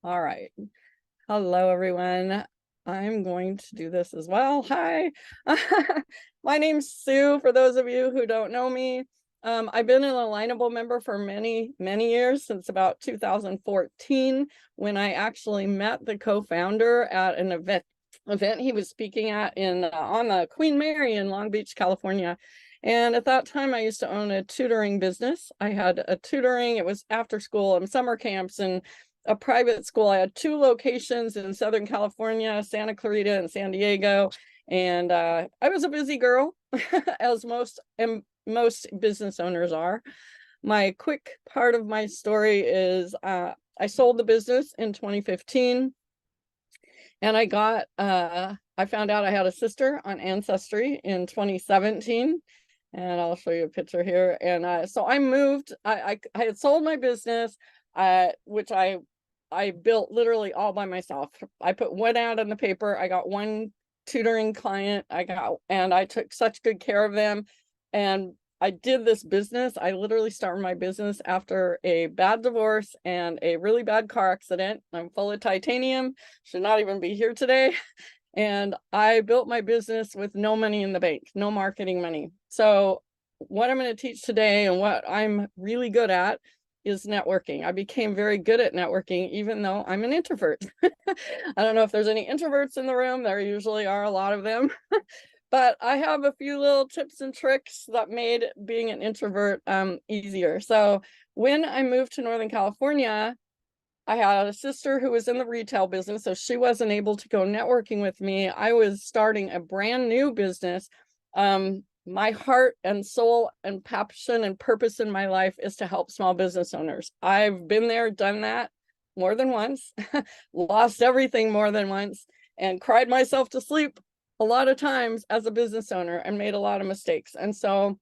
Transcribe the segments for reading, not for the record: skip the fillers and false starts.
All right. Hello, everyone. I'm going to do this as well. Hi. My name's Sue, for those of you who don't know me. I've been an Alignable member for many, many years, since about 2014, when I actually met the co-founder at an event he was speaking at on the Queen Mary in Long Beach, California. And at that time, I used to own a tutoring business. I had a tutoring, it was after school and summer camps and a private school. I had two locations in Southern California, Santa Clarita and San Diego. And I was a busy girl, as most business owners are. My quick part of my story is I sold the business in 2015. And I found out I had a sister on Ancestry in 2017. And I'll show you a picture here. And so I moved. I had sold my business, which I built literally all by myself. I put one ad in the paper. I got one tutoring client. And I took such good care of them. And I did this business. I literally started my business after a bad divorce and a really bad car accident. I'm full of titanium, should not even be here today. And I built my business with no money in the bank, no marketing money. So what I'm going to teach today and what I'm really good at is networking. I became very good at networking, even though I'm an introvert. I don't know if there's any introverts in the room. There usually are a lot of them. But I have a few little tips and tricks that made being an introvert easier. So when I moved to Northern California, I had a sister who was in the retail business, so she wasn't able to go networking with me. I was starting a brand new business. My heart and soul and passion and purpose in my life is to help small business owners. I've been there, done that more than once, lost everything more than once, and cried myself to sleep a lot of times as a business owner and made a lot of mistakes. And so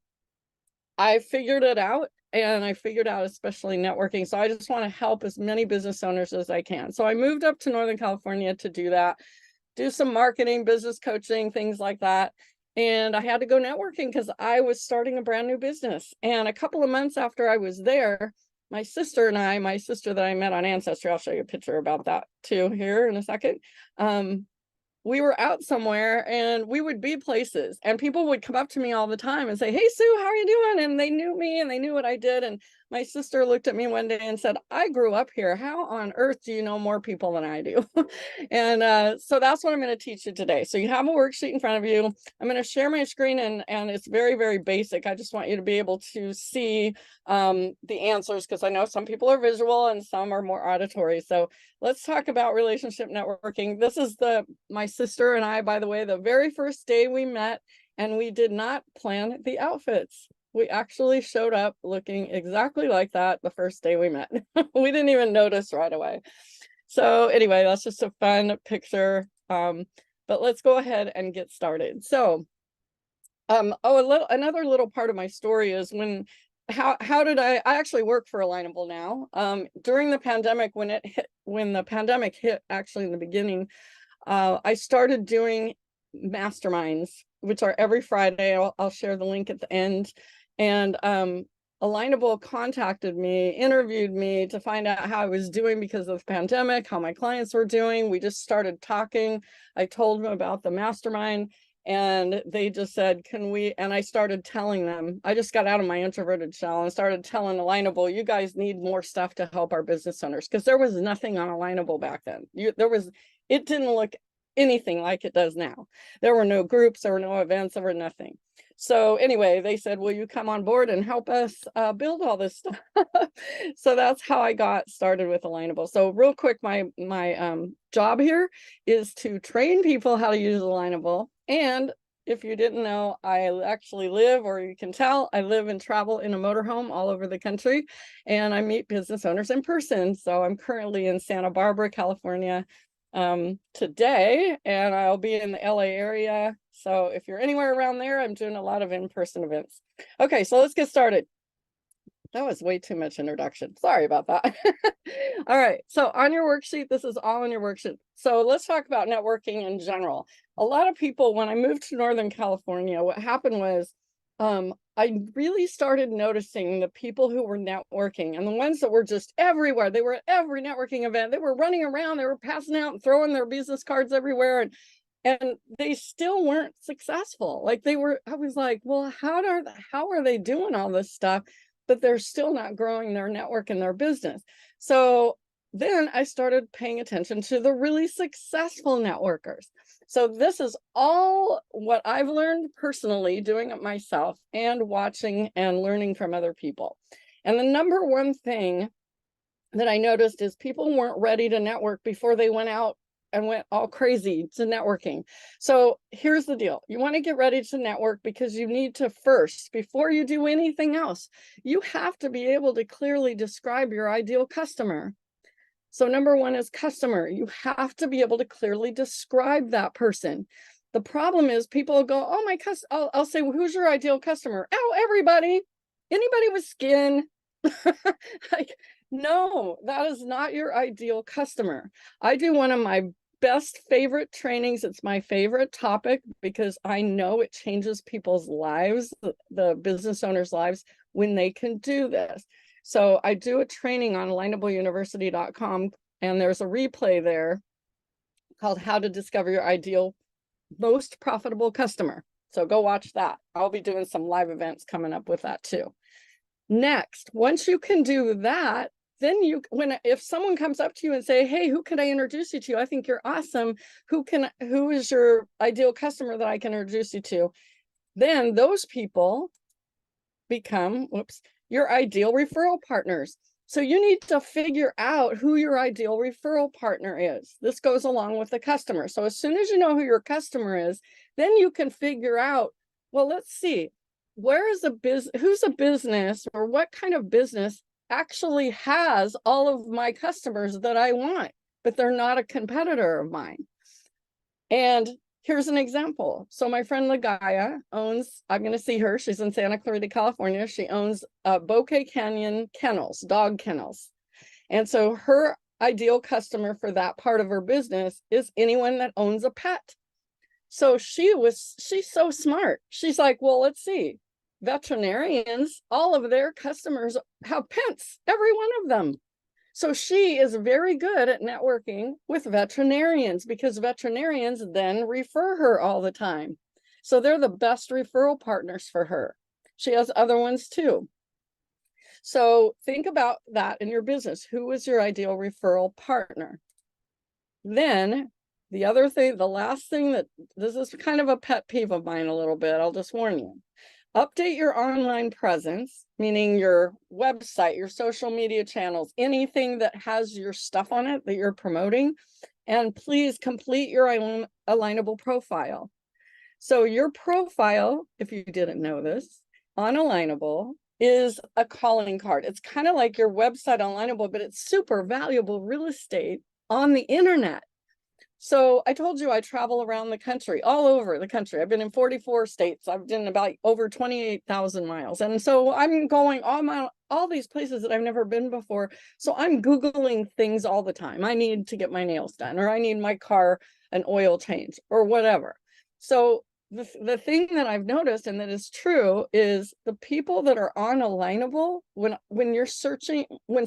I figured it out, and I figured out especially networking. So I just want to help as many business owners as I can. So I moved up to Northern California to do that, do some marketing, business coaching, things like that. And I had to go networking because I was starting a brand new business. And a couple of months after I was there, my sister that I met on Ancestry, I'll show you a picture about that too here in a second. We were out somewhere and we would be places and people would come up to me all the time and say, "Hey, Sue, how are you doing?" And they knew me and they knew what I did. And my sister looked at me one day and said, "I grew up here. How on earth do you know more people than I do?" And so that's what I'm going to teach you today. So you have a worksheet in front of you. I'm going to share my screen and it's very, very basic. I just want you to be able to see the answers, because I know some people are visual and some are more auditory. So let's talk about relationship networking. This is my sister and I, by the way, the very first day we met, and we did not plan the outfits. We actually showed up looking exactly like that the first day we met. We didn't even notice right away. So anyway, that's just a fun picture. But let's go ahead and get started. So another little part of my story is how did I actually work for Alignable now. During the pandemic, when the pandemic hit, actually in the beginning, I started doing masterminds, which are every Friday. I'll share the link at the end. And Alignable contacted me, interviewed me to find out how I was doing because of the pandemic, how my clients were doing. We just started talking. I told them about the mastermind, and they just said, "Can we?" And I started telling them. I just got out of my introverted shell and started telling Alignable, "You guys need more stuff to help our business owners," because there was nothing on Alignable back then. It didn't look anything like it does now. There were no groups, there were no events, there were nothing. So anyway, they said, "Will you come on board and help us build all this stuff?" So that's how I got started with Alignable. So real quick, my job here is to train people how to use Alignable. And if you didn't know, I actually live, or you can tell, I live and travel in a motorhome all over the country, and I meet business owners in person. So I'm currently in Santa Barbara, California today, and I'll be in the LA area. So if you're anywhere around there, I'm doing a lot of in-person events. Okay, so let's get started. That was way too much introduction. Sorry about that. All right, so on your worksheet, this is all on your worksheet. So let's talk about networking in general. A lot of people, when I moved to Northern California, what happened was I really started noticing the people who were networking and the ones that were just everywhere. They were at every networking event. They were running around. They were passing out and throwing their business cards everywhere. And they still weren't successful. Like I was like, well, how are they doing all this stuff, but they're still not growing their network and their business? So then I started paying attention to the really successful networkers. So this is all what I've learned personally, doing it myself and watching and learning from other people. And the number one thing that I noticed is people weren't ready to network before they went out and went all crazy to networking. So here's the deal. You want to get ready to network because you need to first, before you do anything else, you have to be able to clearly describe your ideal customer. So number one is customer. You have to be able to clearly describe that person. The problem is people go, oh, I'll say, well, who's your ideal customer? Oh, everybody, anybody with skin. Like, no, that is not your ideal customer. I do one of my best favorite trainings. It's my favorite topic because I know it changes people's lives, the business owners' lives, when they can do this. So I do a training on alignableuniversity.com, and there's a replay there called How to Discover Your Ideal Most Profitable Customer. So go watch that. I'll be doing some live events coming up with that too. Next, once you can do that, then if someone comes up to you and say, hey, who can I introduce you to? I think you're awesome. Who is your ideal customer that I can introduce you to? Then those people become, your ideal referral partners. So you need to figure out who your ideal referral partner is. This goes along with the customer. So as soon as you know who your customer is, then you can figure out, well, let's see, who's a business, or what kind of business actually has all of my customers that I want, but they're not a competitor of mine. And here's an example. So my friend Ligaya owns, I'm going to see her. She's in Santa Clarita, California. She owns Bouquet Canyon Kennels, dog kennels. And so her ideal customer for that part of her business is anyone that owns a pet. So she's so smart. She's like, well, let's see. Veterinarians, all of their customers have pets, every one of them. So she is very good at networking with veterinarians because veterinarians then refer her all the time. So they're the best referral partners for her. She has other ones too. So think about that in your business. Who is your ideal referral partner? Then the last thing this is kind of a pet peeve of mine a little bit, I'll just warn you. Update your online presence, meaning your website, your social media channels, anything that has your stuff on it that you're promoting. And please complete your Alignable profile. So your profile, if you didn't know this, on Alignable is a calling card. It's kind of like your website Alignable, but it's super valuable real estate on the internet. So I told you I travel around the country, all over the country. I've been in 44 states. I've done about over 28,000 miles. And so I'm going all these places that I've never been before. So I'm Googling things all the time. I need to get my nails done, or I need my car an oil change, or whatever. So the thing that I've noticed, and that is true, is the people that are on Alignable, when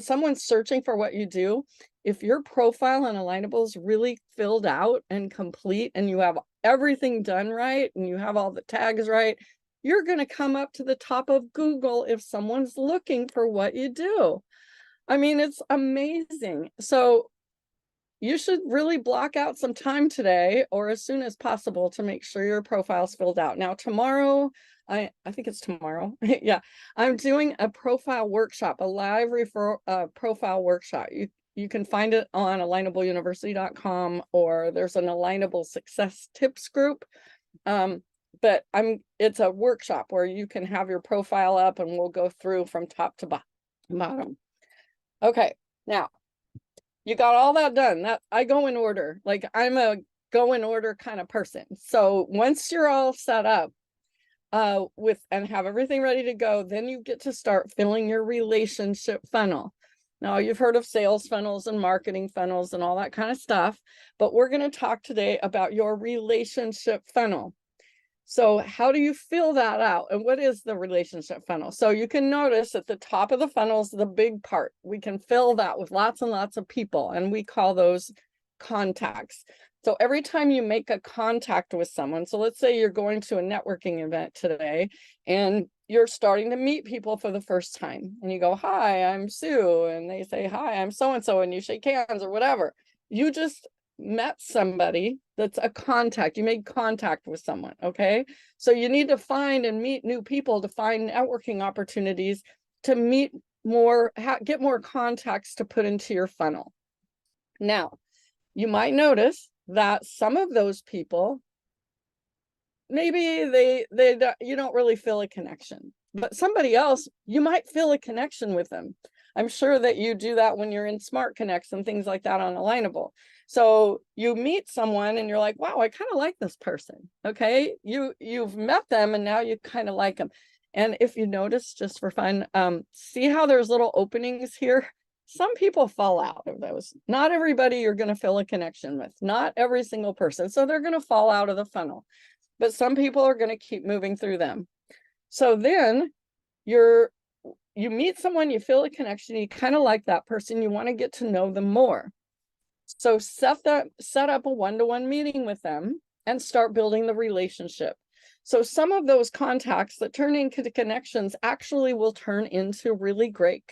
someone's searching for what you do, if your profile on Alignable is really filled out and complete, and you have everything done right, and you have all the tags right, you're going to come up to the top of Google if someone's looking for what you do. I mean, it's amazing. So you should really block out some time today, or as soon as possible, to make sure your profile's filled out. Now, tomorrow, I think it's tomorrow. Yeah, I'm doing a profile workshop, a live profile workshop. You can find it on alignableuniversity.com, or there's an Alignable Success Tips group. But it's a workshop where you can have your profile up, and we'll go through from top to bottom. Okay, now you got all that done. That I go in order. Like, I'm a go in order kind of person. So once you're all set up and have everything ready to go, then you get to start filling your relationship funnel. Now, you've heard of sales funnels and marketing funnels and all that kind of stuff, but we're going to talk today about your relationship funnel. So how do you fill that out? And what is the relationship funnel? So you can notice at the top of the funnel is the big part. We can fill that with lots and lots of people, and we call those contacts. So every time you make a contact with someone, so let's say you're going to a networking event today and you're starting to meet people for the first time, and you go, "Hi, I'm Sue," and they say, "Hi, I'm so-and-so," and you shake hands or whatever. You just met somebody that's a contact. You made contact with someone, okay? So you need to find and meet new people to find networking opportunities, to meet more, get more contacts to put into your funnel. Now, you might notice that some of those people, maybe you don't really feel a connection, but somebody else, you might feel a connection with them. I'm sure that you do that when you're in Smart Connects and things like that on Alignable. So you meet someone and you're like, wow, I kind of like this person. Okay, you've met them and now you kind of like them. And if you notice, just for fun, see how there's little openings here. Some people fall out of those. Not everybody you're going to feel a connection with, not every single person. So they're going to fall out of the funnel, but some people are going to keep moving through them. So then you meet someone, you feel a connection, you kind of like that person, you want to get to know them more. So set up a one-to-one meeting with them and start building the relationship. So some of those contacts that turn into connections actually will turn into really great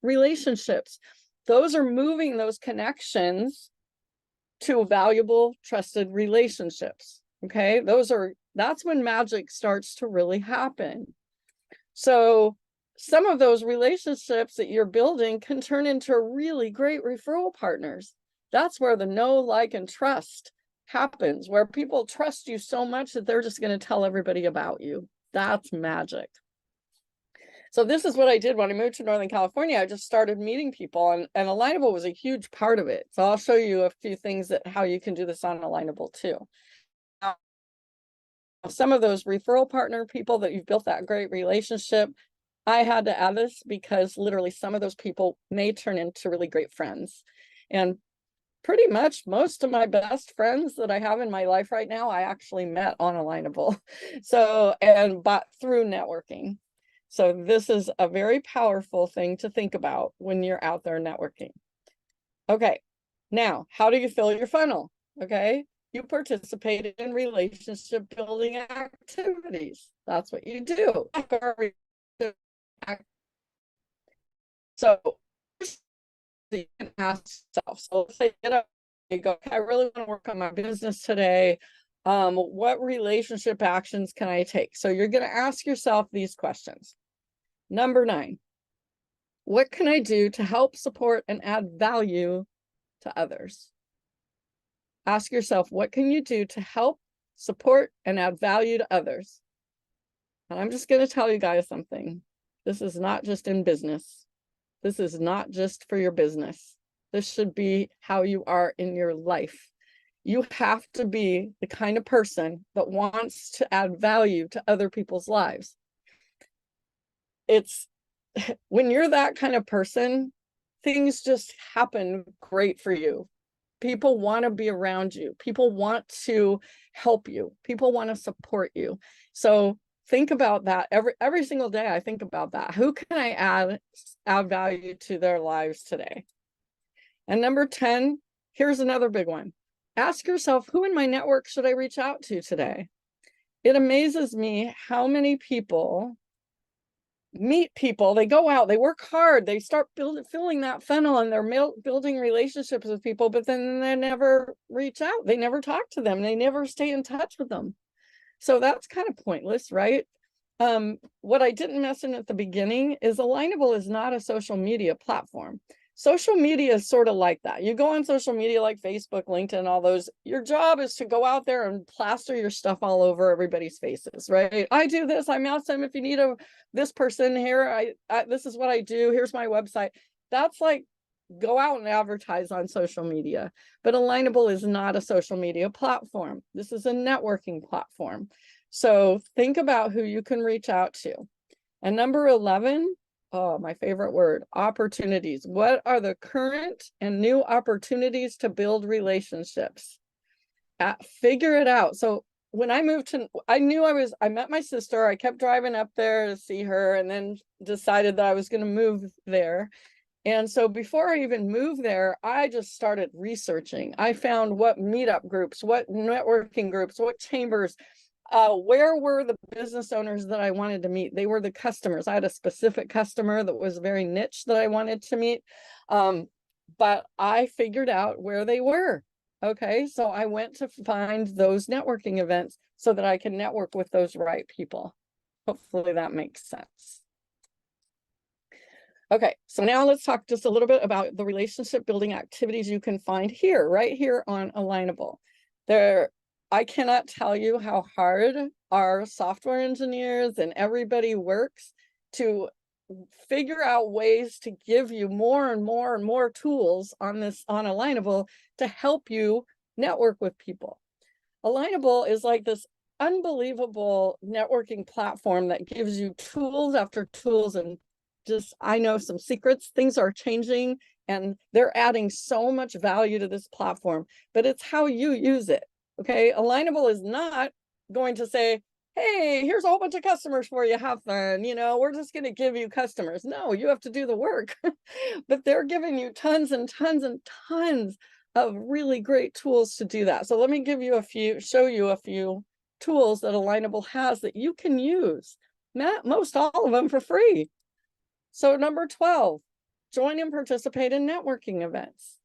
relationships. Those are moving those connections to valuable, trusted relationships. Okay, that's when magic starts to really happen. So some of those relationships that you're building can turn into really great referral partners. That's where the know, like, and trust happens, where people trust you so much that they're just going to tell everybody about you. That's magic. So this is what I did when I moved to Northern California. I just started meeting people, and Alignable was a huge part of it. So I'll show you a few things that how you can do this on Alignable too. Some of those referral partner people that you've built that great relationship, I had to add this because literally some of those people may turn into really great friends. And pretty much most of my best friends that I have in my life right now, I actually met on Alignable. So, but through networking. So this is a very powerful thing to think about when you're out there networking. Okay, now, how do you fill your funnel? Okay, you participate in relationship building activities. That's what you do. So you can ask yourself, so let's say get up, you go, I really want to work on my business today. What relationship actions can I take? So you're going to ask yourself these questions. Number 9, what can I do to help support and add value to others? Ask yourself, what can you do to help support and add value to others? And I'm just going to tell you guys something. This is not just in business. This is not just for your business. This should be how you are in your life. You have to be the kind of person that wants to add value to other people's lives. It's when you're that kind of person, things just happen great for you. People want to be around you. People want to help you. People want to support you. So think about that every single day. I think about that. Who can I add value to their lives today? And number 10, here's another big one. Ask yourself, who in my network should I reach out to today? It amazes me how many people meet people, they go out, they work hard, they start filling that funnel, and they're building relationships with people, but then they never reach out, they never talk to them, they never stay in touch with them. So that's kind of pointless, right? What I didn't mention at the beginning is Alignable is not a social media platform. Social media is sort of like that. You go on social media like Facebook, LinkedIn, all those. Your job is to go out there and plaster your stuff all over everybody's faces, right? I do this. I'm awesome. If you need this person here, this is what I do. Here's my website. That's like go out and advertise on social media. But Alignable is not a social media platform. This is a networking platform. So think about who you can reach out to. And number 11, oh, my favorite word, opportunities. What are the current and new opportunities to build relationships? Figure it out. So when I moved to, I met my sister. I kept driving up there to see her, and then decided that I was going to move there. And so before I even moved there, I just started researching. I found what meetup groups, what networking groups, what chambers, where were the business owners that I wanted to meet? They were the customers. I had a specific customer that was very niche that I wanted to meet. But I figured out where they were. Okay, so I went to find those networking events so that I can network with those right people. Hopefully that makes sense. Okay, so now let's talk just a little bit about the relationship building activities you can find here, right here on Alignable. I cannot tell you how hard our software engineers and everybody works to figure out ways to give you more and more and more tools on Alignable to help you network with people. Alignable is like this unbelievable networking platform that gives you tools after tools, and just, I know some secrets. Things are changing and they're adding so much value to this platform, but it's how you use it. Okay, Alignable is not going to say, hey, here's a whole bunch of customers for you, have fun, we're just going to give you customers. No, you have to do the work. But they're giving you tons and tons and tons of really great tools to do that. So let me show you a few tools that Alignable has that you can use, most all of them for free. So number 12, join and participate in networking events.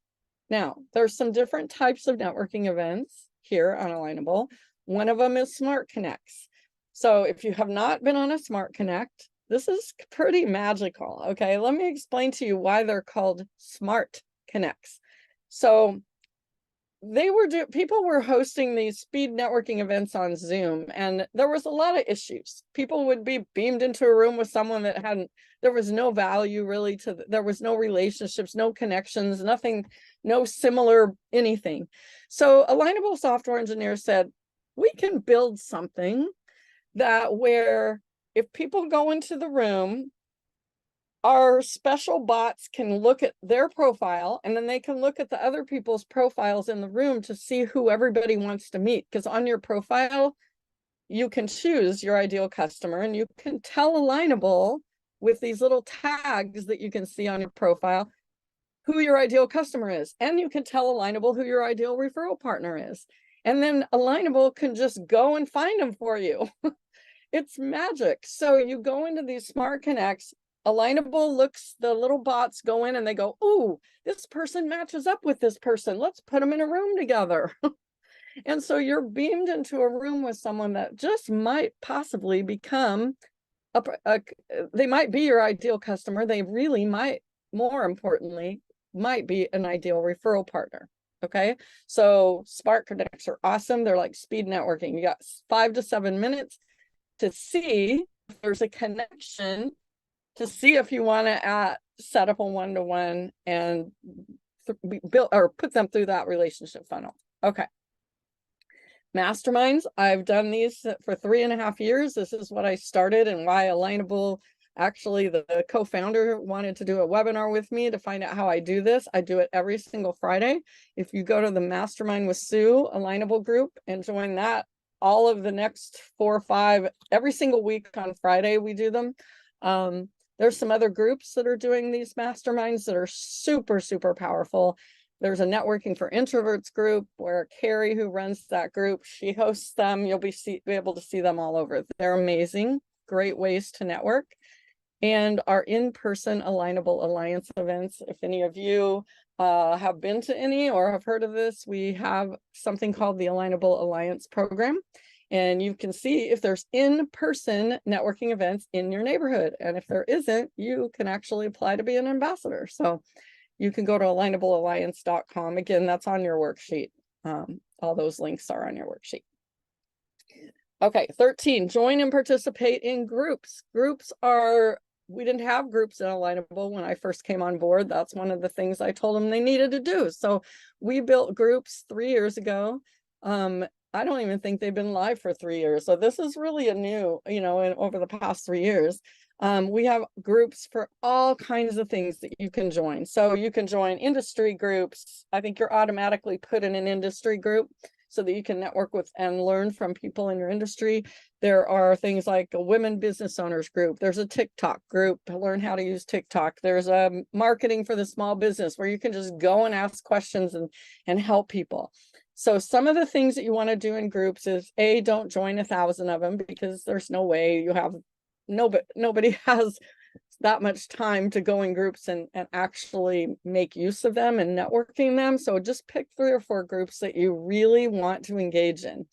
Now, there's some different types of networking events here on Alignable. One of them is Smart Connects. So if you have not been on a Smart Connect, this is pretty magical. Okay, let me explain to you why they're called Smart Connects. So people were hosting these speed networking events on Zoom, and there was a lot of issues. People would be beamed into a room with someone that there was no value really there was no relationships, no connections, nothing, no similar anything. So Alignable software engineers said, we can build something where if people go into the room, our special bots can look at their profile, and then they can look at the other people's profiles in the room to see who everybody wants to meet. Because on your profile, you can choose your ideal customer, and you can tell Alignable with these little tags that you can see on your profile who your ideal customer is. And you can tell Alignable who your ideal referral partner is. And then Alignable can just go and find them for you. It's magic. So you go into these Smart Connects, Alignable the little bots go in and they go, ooh, this person matches up with this person. Let's put them in a room together. And so you're beamed into a room with someone that just might possibly become, they might be your ideal customer. They really might, more importantly, might be an ideal referral partner. Okay, so Smart Connects are awesome. They're like speed networking. You got 5 to 7 minutes to see if there's a connection, to see if you want to set up a one-to-one and build or put them through that relationship funnel. Okay. Masterminds, I've done these for 3.5 years. This is what I started and why Alignable, actually the co-founder wanted to do a webinar with me to find out how I do this. I do it every single Friday. If you go to the Mastermind with Sue Alignable group and join that, all of the next 4 or 5, every single week on Friday, we do them. There's some other groups that are doing these masterminds that are super, super powerful. There's a networking for introverts group where Carrie, who runs that group, she hosts them. You'll be able to see them all over. They're amazing, great ways to network. And our in-person Alignable Alliance events, if any of you have been to any or have heard of this, we have something called the Alignable Alliance program. And you can see if there's in-person networking events in your neighborhood. And if there isn't, you can actually apply to be an ambassador. So you can go to alignablealliance.com. Again, that's on your worksheet. All those links are on your worksheet. Okay, 13, join and participate in groups. We didn't have groups in Alignable when I first came on board. That's one of the things I told them they needed to do. So we built groups 3 years ago. I don't even think they've been live for 3 years. So this is really a new, over the past 3 years. We have groups for all kinds of things that you can join. So you can join industry groups. I think you're automatically put in an industry group. so that you can network with and learn from people in your industry. There are things like a women business owners group. There's a TikTok group to learn how to use TikTok. There's a marketing for the small business where you can just go and ask questions and help people. So some of the things that you want to do in groups is don't join 1,000 of them, because there's no way you have nobody has that much time to go in groups and actually make use of them and networking them. So just pick 3 or 4 groups that you really want to engage in.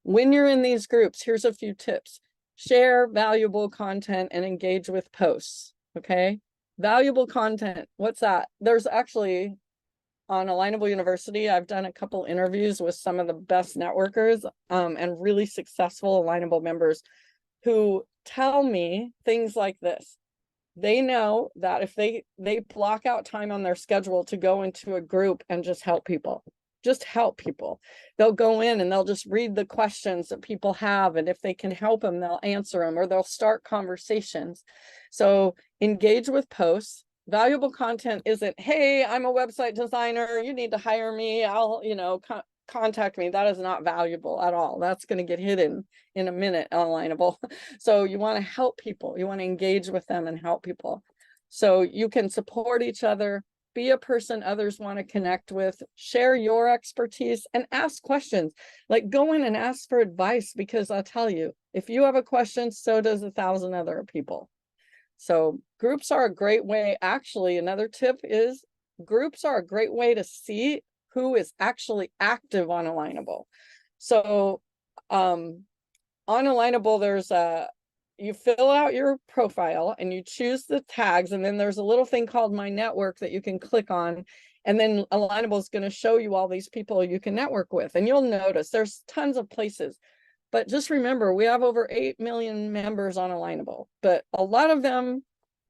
When you're in these groups, here's a few tips. Share valuable content and engage with posts. Okay. Valuable content. What's that? There's actually on Alignable University, I've done a couple interviews with some of the best networkers and really successful Alignable members who tell me things like this. They know that if they block out time on their schedule to go into a group and just help people, they'll go in and they'll just read the questions that people have, and if they can help them, they'll answer them, or they'll start conversations. So engage with posts. Valuable content isn't, hey, I'm a website designer, you need to hire me, I'll contact me. That is not valuable at all. That's going to get hidden in a minute on Alignable. So you want to help people. You want to engage with them and help people. So you can support each other, be a person others want to connect with, share your expertise, and ask questions. Like, go in and ask for advice, because I'll tell you, if you have a question, so does 1,000 other people. So groups are a great way. Actually, another tip is groups are a great way to see who is actually active on Alignable. So on Alignable, there's you fill out your profile and you choose the tags, and then there's a little thing called My Network that you can click on, and then Alignable is going to show you all these people you can network with, and you'll notice there's tons of places. But just remember, we have over 8 million members on Alignable, but a lot of them,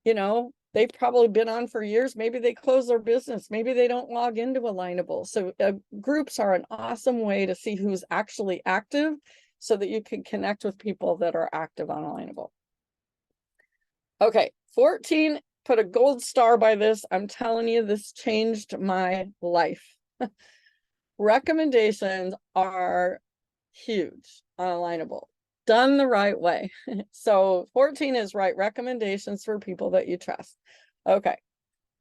they've probably been on for years. Maybe they close their business. Maybe they don't log into Alignable. So groups are an awesome way to see who's actually active, so that you can connect with people that are active on Alignable. Okay, 14, put a gold star by this. I'm telling you, this changed my life. Recommendations are huge on Alignable, done the right way. So 14 is write recommendations for people that you trust. Okay.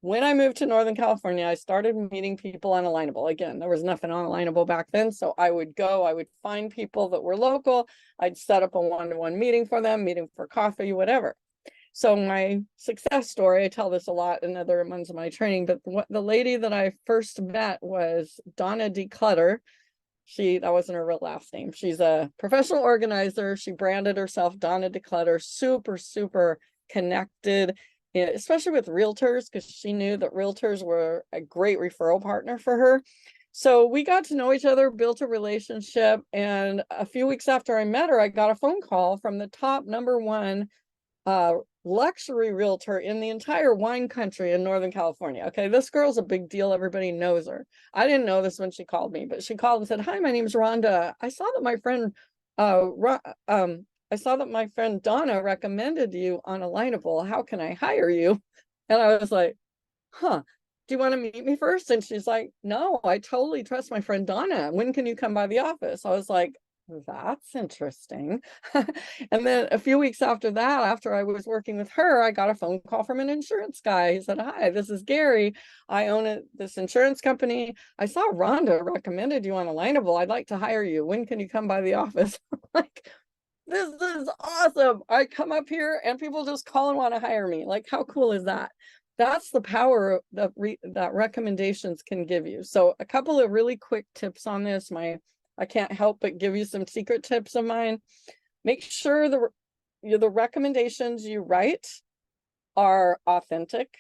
When I moved to Northern California, I started meeting people on Alignable. Again, there was nothing on Alignable back then. So I would find people that were local. I'd set up a one-to-one meeting for them, meeting for coffee, whatever. So my success story, I tell this a lot in other ones of my training, but the lady that I first met was Donna Declutter. That wasn't her real last name. She's a professional organizer. She branded herself Donna Declutter, super, super connected, especially with realtors, because she knew that realtors were a great referral partner for her. So we got to know each other, built a relationship. And a few weeks after I met her, I got a phone call from the top #1 luxury realtor in the entire wine country in Northern California. Okay, this girl's a big deal. Everybody knows her. I didn't know this when she called me, but she called and said, "Hi, my name's Rhonda. I saw that my friend Donna recommended you on Alignable. How can I hire you?" And I was like, "Huh, do you want to meet me first?" And she's like, "No, I totally trust my friend Donna. When can you come by the office?" I was like, "That's interesting." And then a few weeks after that, after I was working with her, I got a phone call from an insurance guy. He said, "Hi, this is Gary. I own this insurance company. I saw Rhonda recommended you on Alignable. I'd like to hire you. When can you come by the office?" Like, this is awesome. I come up here and people just call and want to hire me. Like, how cool is that? That's the power that recommendations can give you. So a couple of really quick tips on this. I can't help but give you some secret tips of mine. Make sure the recommendations you write are authentic.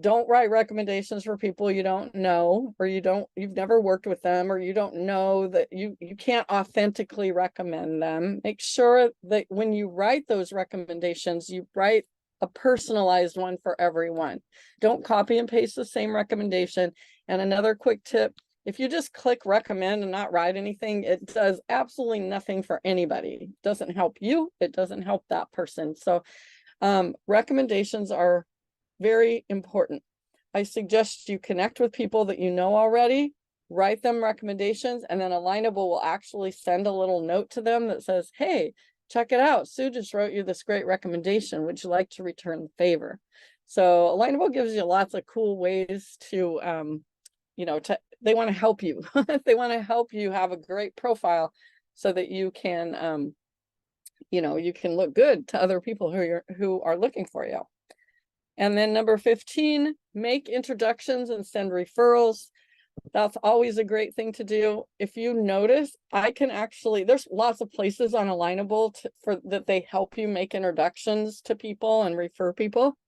Don't write recommendations for people you don't know, or you've never worked with them, or you don't know that you can't authentically recommend them. Make sure that when you write those recommendations, you write a personalized one for everyone. Don't copy and paste the same recommendation. And another quick tip, if you just click recommend and not write anything, it does absolutely nothing for anybody. It doesn't help you. It doesn't help that person. So recommendations are very important. I suggest you connect with people that you know already. write them recommendations, and then Alignable will actually send a little note to them that says, hey, check it out. Sue just wrote you this great recommendation. Would you like to return the favor? So Alignable gives you lots of cool ways to, they want to help you. They want to help you have a great profile so that you can, you can look good to other people who are looking for you. And then number 15, make introductions and send referrals. That's always a great thing to do. If you notice, there's lots of places on Alignable that they help you make introductions to people and refer people.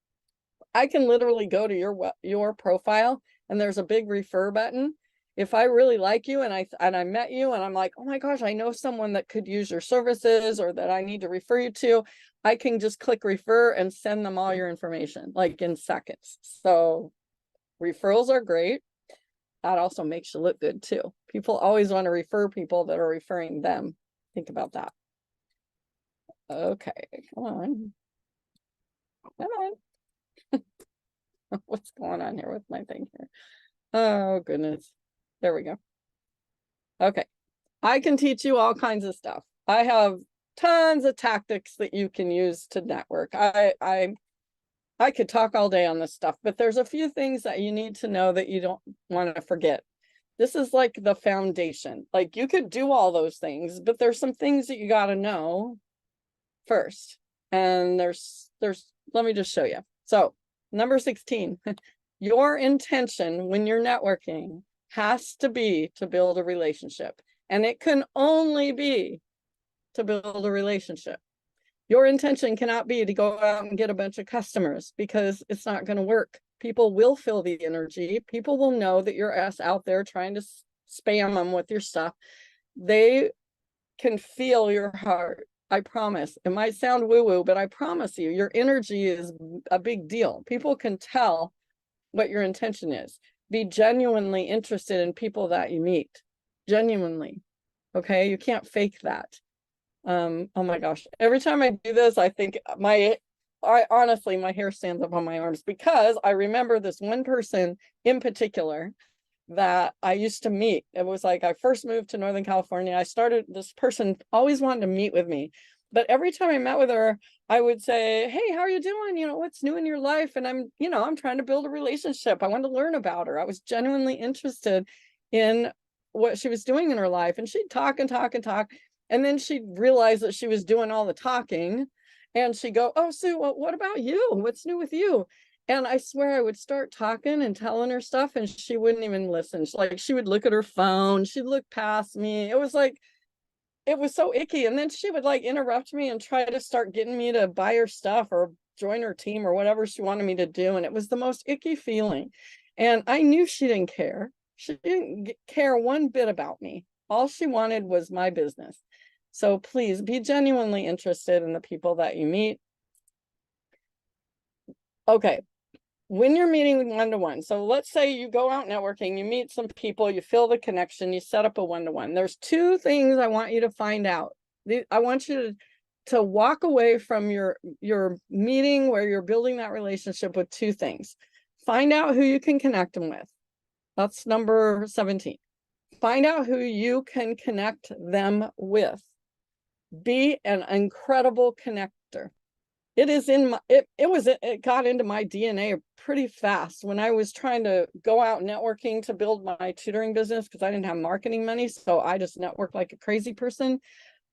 I can literally go to your profile and there's a big refer button. If I really like you and I met you and I'm like, oh my gosh, I know someone that could use your services or that I need to refer you to, I can just click refer and send them all your information like in seconds. So referrals are great. That also makes you look good too. People always want to refer people that are referring them. Think about that. Okay, come on. Come on. What's going on here with my thing here? Oh, goodness. There we go. Okay. I can teach you all kinds of stuff. I have tons of tactics that you can use to network. I could talk all day on this stuff, but there's a few things that you need to know that you don't want to forget. This is like the foundation. Like you could do all those things, but there's some things that you got to know first. And let me just show you. So number 16, your intention when you're networking has to be to build a relationship. And it can only be to build a relationship. Your intention cannot be to go out and get a bunch of customers because it's not going to work. People will feel the energy. People will know that you're out there trying to spam them with your stuff. They can feel your heart. I promise. It might sound woo-woo, but I promise you, your energy is a big deal. People can tell what your intention is. Be genuinely interested in people that you meet. Genuinely. Okay? You can't fake that. Oh my gosh. Every time I do this, I think honestly, my hair stands up on my arms because I remember this one person in particular that I used to meet. It was like I first moved to Northern California. This person always wanted to meet with me. But every time I met with her, I would say, hey, how are you doing? What's new in your life? And I'm trying to build a relationship. I wanted to learn about her. I was genuinely interested in what she was doing in her life. And she'd talk and talk and talk. And then she'd realize that she was doing all the talking. And she'd go, oh, Sue, well, what about you? What's new with you? And I swear I would start talking and telling her stuff and she wouldn't even listen. She would look at her phone. She'd look past me. It was so icky. And then she would interrupt me and try to start getting me to buy her stuff or join her team or whatever she wanted me to do. And it was the most icky feeling. And I knew she didn't care. She didn't care one bit about me. All she wanted was my business. So please be genuinely interested in the people that you meet. Okay. When you're meeting one-to-one, so let's say you go out networking, you meet some people, you feel the connection, you set up a one-to-one. There's two things I want you to find out. I want you to walk away from your meeting where you're building that relationship with two things. Find out who you can connect them with. That's number 17. Find out who you can connect them with. Be an incredible connector. It is it got into my DNA pretty fast when I was trying to go out networking to build my tutoring business because I didn't have marketing money. So I just networked like a crazy person.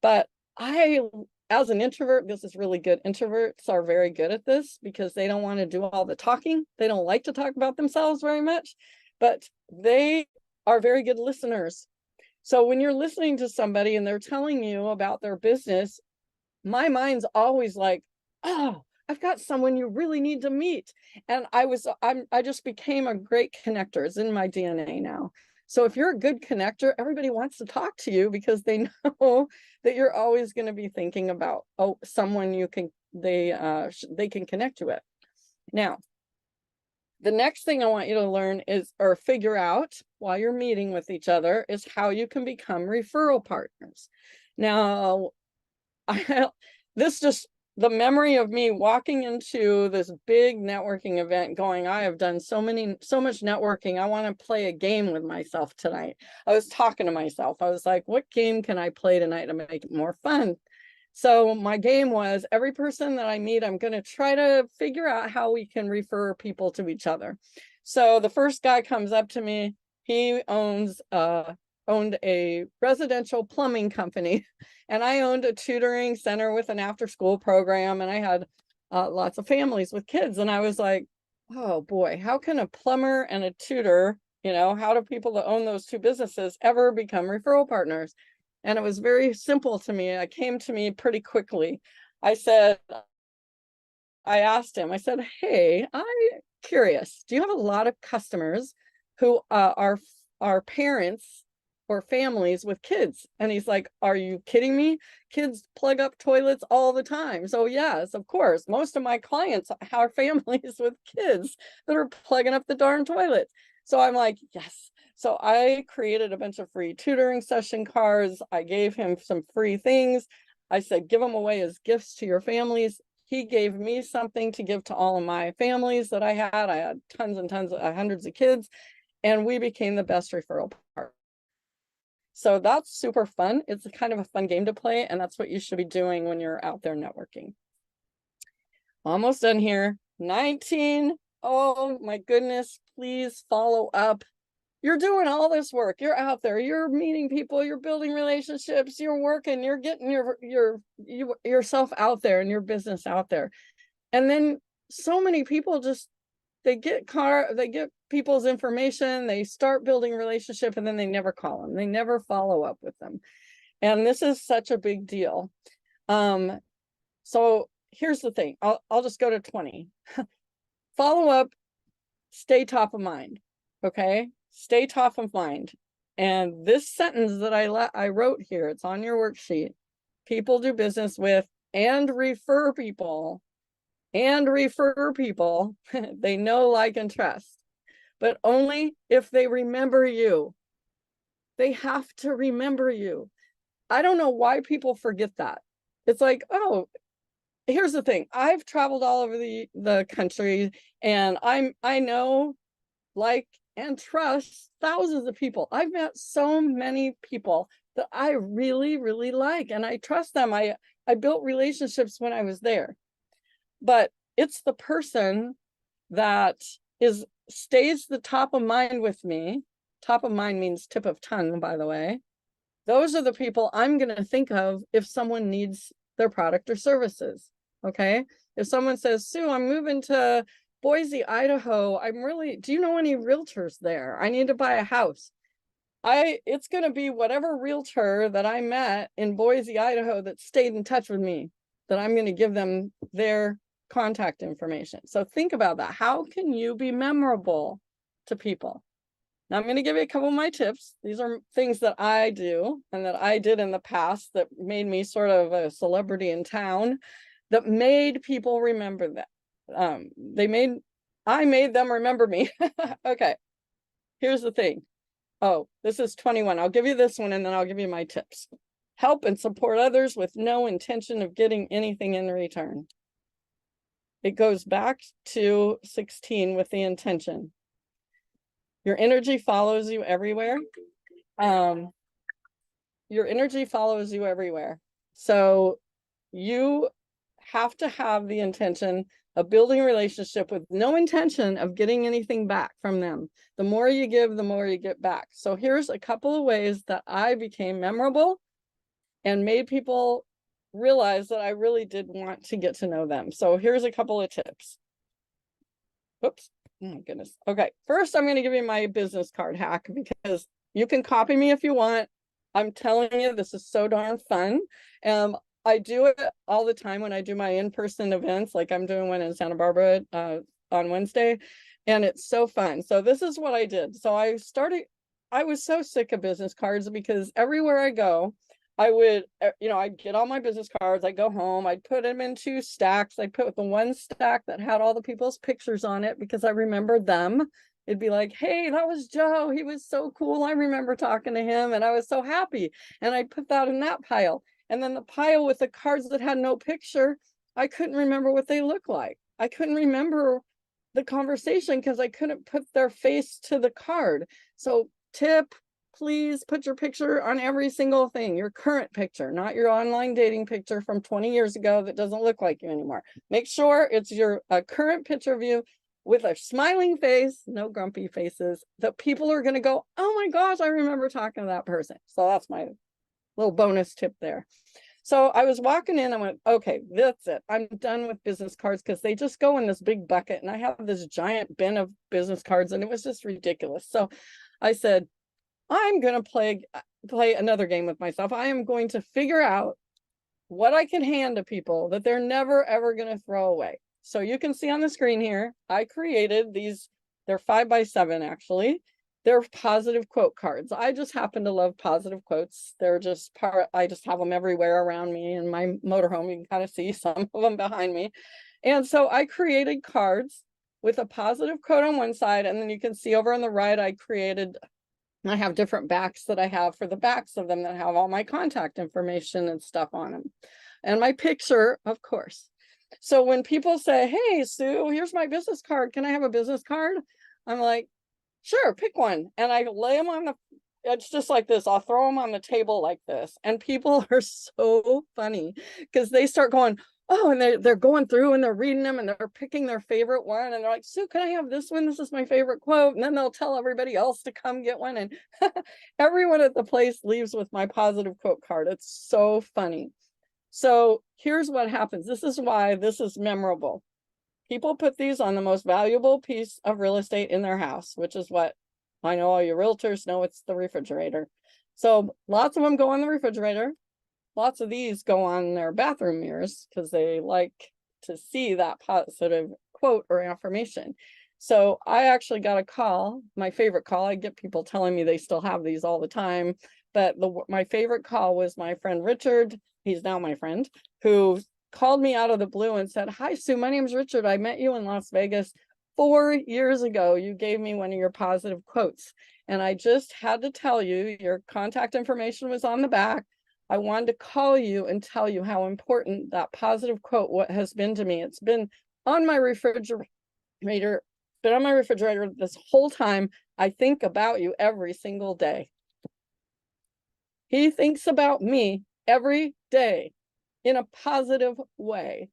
But as an introvert, this is really good. Introverts are very good at this because they don't want to do all the talking. They don't like to talk about themselves very much, but they are very good listeners. So when you're listening to somebody and they're telling you about their business, my mind's always like, oh, I've got someone you really need to meet. And I just became a great connector. It's in my DNA now. So if you're a good connector, everybody wants to talk to you because they know that you're always going to be thinking about, someone they can connect you with. Now, the next thing I want you to learn or figure out while you're meeting with each other is how you can become referral partners. Now, this just the memory of me walking into this big networking event going, I have done so much networking. I want to play a game with myself tonight. I was talking to myself. I was like, what game can I play tonight to make it more fun? So my game was, every person that I meet, I'm going to try to figure out how we can refer people to each other. So the first guy comes up to me. He owned a residential plumbing company, and I owned a tutoring center with an after-school program, and I had lots of families with kids. And I was like, oh boy, how can a plumber and a tutor, how do people that own those two businesses ever become referral partners? And it was very simple to me. It came to me pretty quickly. I asked him, I said, hey, I'm curious, do you have a lot of customers who are parents or families with kids? And he's like, are you kidding me? Kids plug up toilets all the time. So yes, of course, most of my clients are families with kids that are plugging up the darn toilets. So I'm like, yes. So I created a bunch of free tutoring session cards. I gave him some free things. I said, give them away as gifts to your families. He gave me something to give to all of my families that I had. I had tons and tons of hundreds of kids, and we became the best referral partner. So that's super fun. It's kind of a fun game to play, and that's what you should be doing when you're out there networking. Almost done here. 19. Oh my goodness, please follow up. You're doing all this work. You're out there, you're meeting people, you're building relationships, you're working, you're getting yourself out there and your business out there. And then so many people just, they get people's information, they start building relationship, and then they never call them. They never follow up with them. And this is such a big deal. So here's the thing. I'll just go to 20. Follow up, stay top of mind. Okay. Stay top of mind. And this sentence that I wrote here, it's on your worksheet. People do business with and refer people. And refer people they know, like, and trust, but only if they remember you. They have to remember you. I don't know why people forget that. It's like, oh, here's the thing. I've traveled all over the country, and I know, like, and trust thousands of people. I've met so many people that I really, really like, and I trust them. I built relationships when I was there. But it's the person that stays the top of mind with me. Top of mind means tip of tongue, by the way. Those are the people I'm going to think of if someone needs their product or services. Okay. If someone says, Sue, I'm moving to Boise, Idaho. Do you know any realtors there? I need to buy a house. It's going to be whatever realtor that I met in Boise, Idaho that stayed in touch with me, that I'm going to give them their contact information. So think about that. How can you be memorable to people? Now I'm going to give you a couple of my tips. These are things that I do and that I did in the past that made me sort of a celebrity in town, that made people remember that. I made them remember me. Okay. Here's the thing. Oh, this is 21. I'll give you this one and then I'll give you my tips. Help and support others with no intention of getting anything in return. It goes back to 16 with the intention. Your energy follows you everywhere. Your energy follows you everywhere. So you have to have the intention of building a relationship with no intention of getting anything back from them. The more you give, the more you get back. So here's a couple of ways that I became memorable and made people realize that I really did want to get to know them. So here's a couple of tips. Oops. Oh my goodness. Okay. First, I'm going to give you my business card hack, because you can copy me if you want. I'm telling you, this is so darn fun. I do it all the time when I do my in-person events, like I'm doing one in Santa Barbara on Wednesday, and it's so fun. So this is what I did. So I was so sick of business cards, because everywhere I go, I would, I'd get all my business cards, I'd go home, I'd put them in 2 stacks. I'd put the one stack that had all the people's pictures on it because I remembered them. It'd be like, hey, that was Joe. He was so cool. I remember talking to him and I was so happy. And I'd put that in that pile. And then the pile with the cards that had no picture, I couldn't remember what they look like. I couldn't remember the conversation because I couldn't put their face to the card. So tip, please put your picture on every single thing, your current picture, not your online dating picture from 20 years ago that doesn't look like you anymore. Make sure it's your current picture of you with a smiling face, no grumpy faces, that people are going to go, oh my gosh, I remember talking to that person. So that's my little bonus tip there. So I was walking in, I went, okay, that's it. I'm done with business cards because they just go in this big bucket and I have this giant bin of business cards and it was just ridiculous. So I said, I'm going to play another game with myself. I am going to figure out what I can hand to people that they're never, ever going to throw away. So you can see on the screen here, I created these, they're 5x7 actually. They're positive quote cards. I just happen to love positive quotes. They're just I just have them everywhere around me in my motorhome. You can kind of see some of them behind me. And so I created cards with a positive quote on one side. And then you can see over on the right, I have different backs that I have for the backs of them that have all my contact information and stuff on them. And my picture, of course. So when people say, hey, Sue, here's my business card. Can I have a business card? I'm like, sure, pick one. And I lay them on it's just like this. I'll throw them on the table like this. And people are so funny because they start going, oh, and they're going through and they're reading them and they're picking their favorite one. And they're like, Sue, can I have this one? This is my favorite quote. And then they'll tell everybody else to come get one. And everyone at the place leaves with my positive quote card. It's so funny. So here's what happens. This is why this is memorable. People put these on the most valuable piece of real estate in their house, which is what I know all your realtors know, it's the refrigerator. So lots of them go on the refrigerator. Lots of these go on their bathroom mirrors because they like to see that positive quote or affirmation. So I actually got a call, my favorite call. I get people telling me they still have these all the time. But my favorite call was my friend Richard. He's now my friend, who called me out of the blue and said, hi, Sue, my name's Richard. I met you in Las Vegas 4 years ago. You gave me one of your positive quotes. And I just had to tell you, your contact information was on the back. I wanted to call you and tell you how important that positive quote has been to me. It's been on my refrigerator, this whole time. I think about you every single day. He thinks about me every day in a positive way.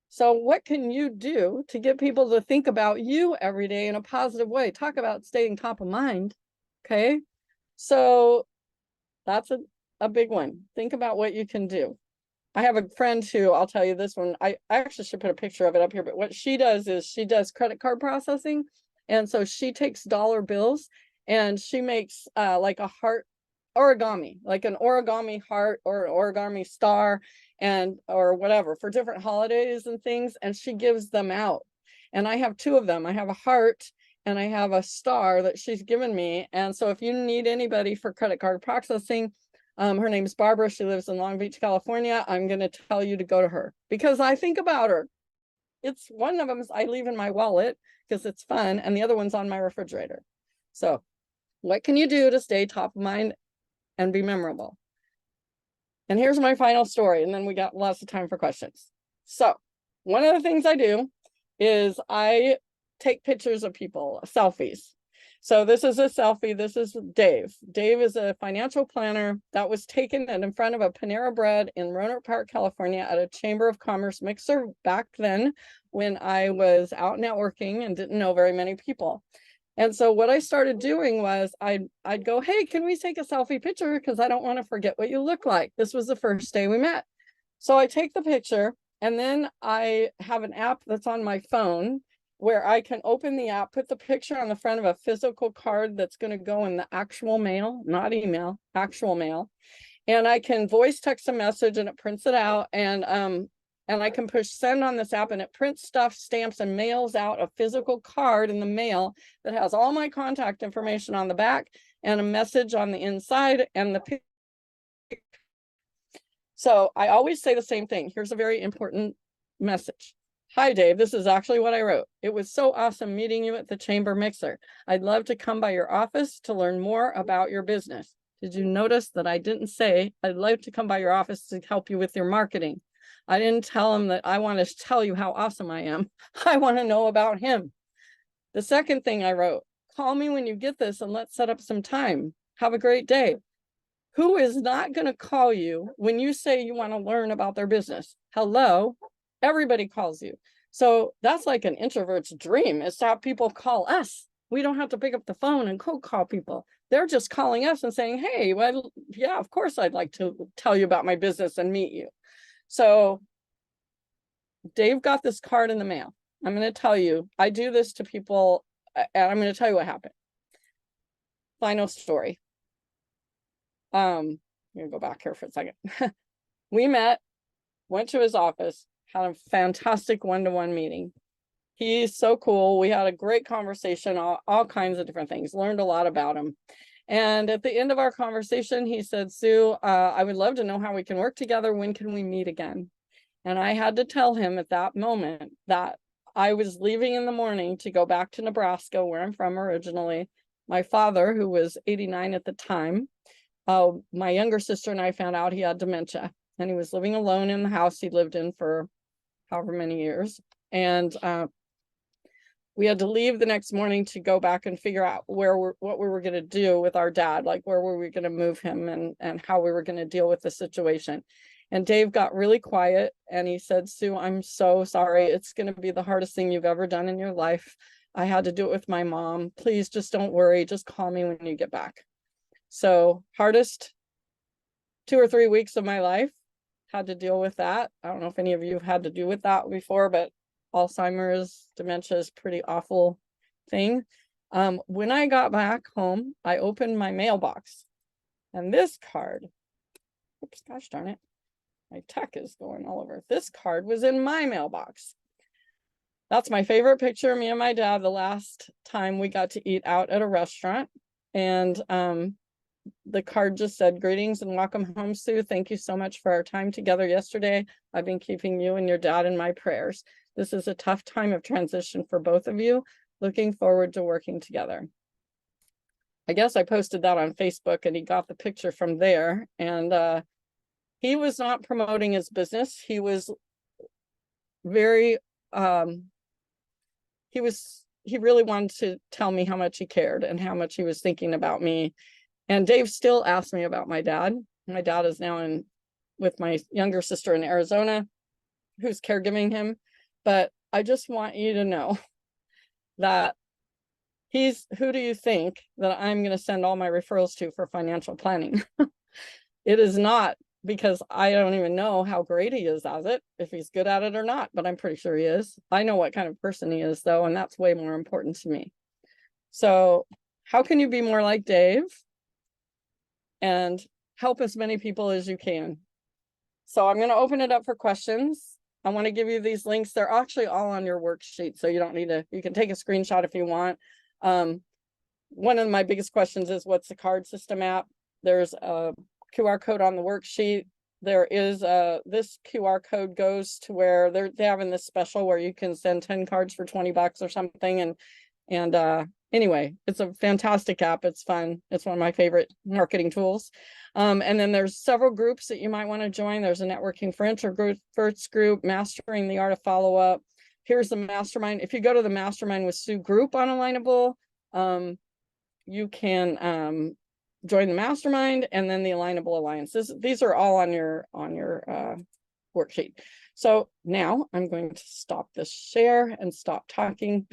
So what can you do to get people to think about you every day in a positive way? Talk about staying top of mind. Okay. So that's a big one. Think about what you can do. I have a friend who, I'll tell you this one, I actually should put a picture of it up here, but what she does is she does credit card processing. And so she takes dollar bills and she makes like a heart origami, like an origami heart or an origami star or whatever for different holidays and things. And she gives them out. And I have two of them. I have a heart and I have a star that she's given me. And so if you need anybody for credit card processing, her name's Barbara. She lives in Long Beach, California. I'm going to tell you to go to her because I think about her. It's one of them I leave in my wallet because it's fun. And the other one's on my refrigerator. So what can you do to stay top of mind and be memorable? And here's my final story. And then we got lots of time for questions. So one of the things I do is I take pictures of people, selfies. So this is a selfie. This is Dave. Dave is a financial planner that was taken in front of a Panera Bread in Roanoke Park, California at a Chamber of Commerce mixer back then when I was out networking and didn't know very many people. And so what I started doing was I'd go, hey, can we take a selfie picture? Because I don't want to forget what you look like. This was the first day we met. So I take the picture and then I have an app that's on my phone where I can open the app, put the picture on the front of a physical card that's going to go in the actual mail, not email, actual mail. And I can voice text a message and it prints it out. And I can push send on this app and it prints stuff, stamps, and mails out a physical card in the mail that has all my contact information on the back and a message on the inside and the picture. So I always say the same thing. Here's a very important message. Hi, Dave. This is actually what I wrote. It was so awesome meeting you at the Chamber Mixer. I'd love to come by your office to learn more about your business. Did you notice that I didn't say I'd love to come by your office to help you with your marketing? I didn't tell him that I want to tell you how awesome I am. I want to know about him. The second thing I wrote, call me when you get this and let's set up some time. Have a great day. Who is not going to call you when you say you want to learn about their business? Hello, everybody calls you. So that's like an introvert's dream, is to have people call us. We don't have to pick up the phone and cold call people. They're just calling us and saying, hey, well, yeah, of course I'd like to tell you about my business and meet you. So Dave got this card in the mail. I'm going to tell you, I do this to people, and I'm going to tell you what happened. Final story. I'm going to go back here for a second. We met, went to his office, had a fantastic one-to-one meeting. He's so cool. We had a great conversation, all kinds of different things, learned a lot about him. And at the end of our conversation, he said, Sue, I would love to know how we can work together. When can we meet again? And I had to tell him at that moment that I was leaving in the morning to go back to Nebraska, where I'm from originally. My father, who was 89 at the time, my younger sister and I found out he had dementia, and he was living alone in the house he lived in for however many years. And we had to leave the next morning to go back and figure out what we were going to do with our dad, like where were we going to move him and how we were going to deal with the situation. And Dave got really quiet and he said, Sue, I'm so sorry. It's going to be the hardest thing you've ever done in your life. I had to do it with my mom. Please just don't worry. Just call me when you get back. So hardest 2 or 3 weeks of my life, had to deal with that. I don't know if any of you have had to do with that before, but Alzheimer's, dementia is a pretty awful thing. When I got back home, I opened my mailbox and this card, oops, gosh darn it, my tech is going all over. This card was in my mailbox. That's my favorite picture of me and my dad the last time we got to eat out at a restaurant. And the card just said, greetings and welcome home, Sue. Thank you so much for our time together yesterday. I've been keeping you and your dad in my prayers. This is a tough time of transition for both of you. Looking forward to working together. I guess I posted that on Facebook and he got the picture from there. And he was not promoting his business. He was very, he really wanted to tell me how much he cared and how much he was thinking about me. And Dave still asked me about my dad. My dad is now with my younger sister in Arizona, who's caregiving him. But I just want you to know that who do you think that I'm going to send all my referrals to for financial planning? It is not because I don't even know how great he is at it, if he's good at it or not, but I'm pretty sure he is. I know what kind of person he is, though, and that's way more important to me. So how can you be more like Dave and help as many people as you can? So I'm going to open it up for questions. I want to give you these links. They're actually all on your worksheet, so you don't need you can take a screenshot if you want. One of my biggest questions is, what's the card system app? There's a QR code on the worksheet. There is this QR code goes to where they're having this special where you can send 10 cards for 20 bucks or something. And anyway, it's a fantastic app. It's fun. It's one of my favorite marketing tools. And then there's several groups that you might want to join. There's a networking for introverts group, mastering the art of follow-up. Here's the mastermind. If you go to the mastermind with Sue group on Alignable, you can join the mastermind and then the Alignable Alliance. These are all on your worksheet. So now I'm going to stop this share and stop talking.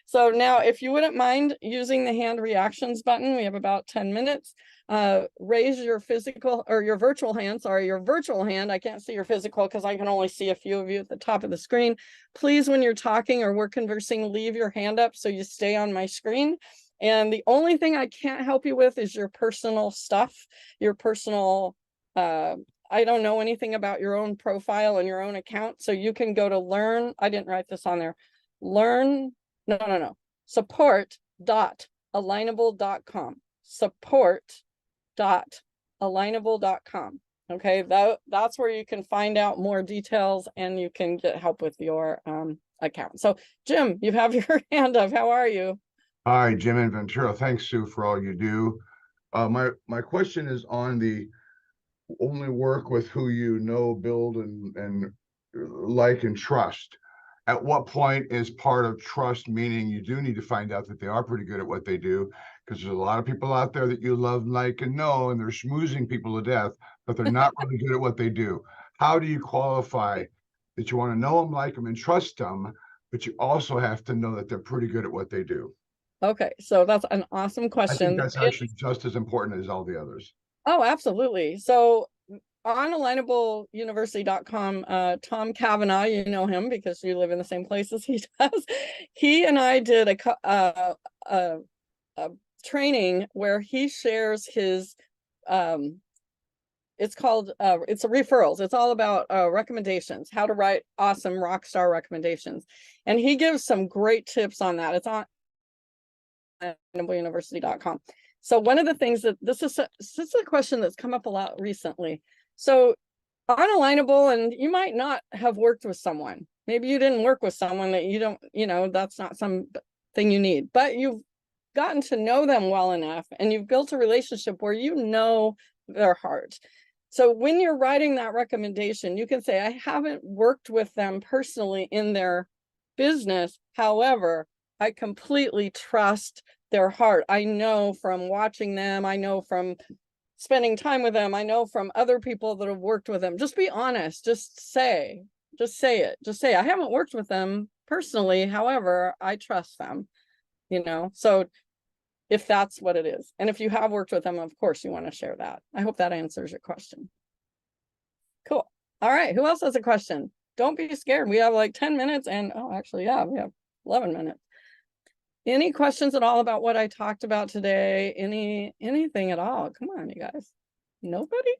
So now, if you wouldn't mind using the hand reactions button, we have about 10 minutes. Raise your physical or your virtual hand. Sorry, your virtual hand. I can't see your physical because I can only see a few of you at the top of the screen. Please, when you're talking or we're conversing, leave your hand up so you stay on my screen. And the only thing I can't help you with is your personal stuff, your personal, I don't know anything about your own profile and your own account. So you can go to learn. I didn't write this on there. Support.alignable.com. Support.alignable.com. Okay, that's where you can find out more details and you can get help with your account. So Jim, you have your hand up. How are you? Hi, Jim in Ventura. Thanks, Sue, for all you do. My question is on only work with who you know, build, and like and trust. At what point is part of trust, meaning you do need to find out that they are pretty good at what they do? Because there's a lot of people out there that you love, like, and know, and they're schmoozing people to death, but they're not really good at what they do. How do you qualify that you want to know them, like them, and trust them, but you also have to know that they're pretty good at what they do? Okay, so that's an awesome I think question. that's actually just as important as all the others. Oh, absolutely. So on alignableuniversity.com, Tom Cavanaugh, you know him because you live in the same place as he does. He and I did a training where he shares his it's called it's a referrals. It's all about recommendations, how to write awesome rock star recommendations. And he gives some great tips on that. It's on alignableuniversity.com. So one of the things that this is a question that's come up a lot recently. So on Alignable, and you might not have worked with someone. Maybe you didn't work with someone that you don't, that's not something you need, but you've gotten to know them well enough and you've built a relationship where you know their heart. So when you're writing that recommendation, you can say, I haven't worked with them personally in their business. However, I completely trust their heart. I know from watching them, I know from spending time with them, I know from other people that have worked with them. Just be honest. Just say it. Just say, I haven't worked with them personally. However, I trust them, So if that's what it is. And if you have worked with them, of course, you want to share that. I hope that answers your question. Cool. All right. Who else has a question? Don't be scared. We have like 10 minutes and we have 11 minutes. Any questions at all about what I talked about today? Anything at all? Come on, you guys. Nobody?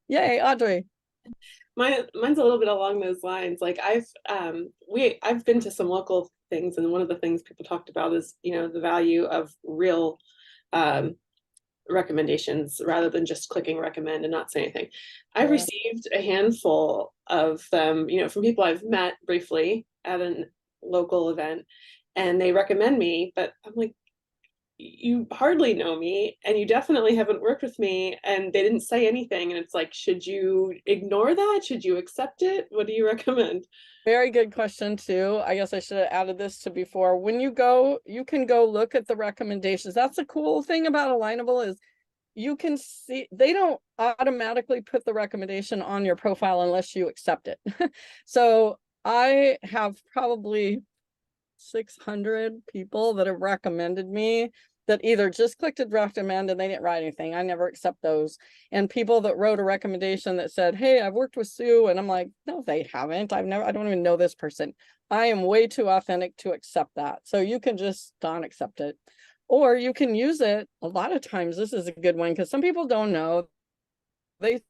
Yay, Audrey. Mine's a little bit along those lines. Like I've been to some local things, and one of the things people talked about is, the value of real recommendations rather than just clicking recommend and not say anything. I've received a handful of them, from people I've met briefly at a local event, and they recommend me, but I'm like, you hardly know me and you definitely haven't worked with me, and they didn't say anything, and it's like, should you ignore that? Should you accept it? What do you recommend? Very good question too. I guess I should have added this to before. When you go, you can go look at the recommendations. That's the cool thing about Alignable is you can see, they don't automatically put the recommendation on your profile unless you accept it. So I have probably 600 people that have recommended me that either just clicked to recommend and they didn't write anything. I never accept those. And people that wrote a recommendation that said, hey, I've worked with Sue. And I'm like, no, they haven't. I don't even know this person. I am way too authentic to accept that. So you can just don't accept it. Or you can use it. A lot of times this is a good one because some people don't know. They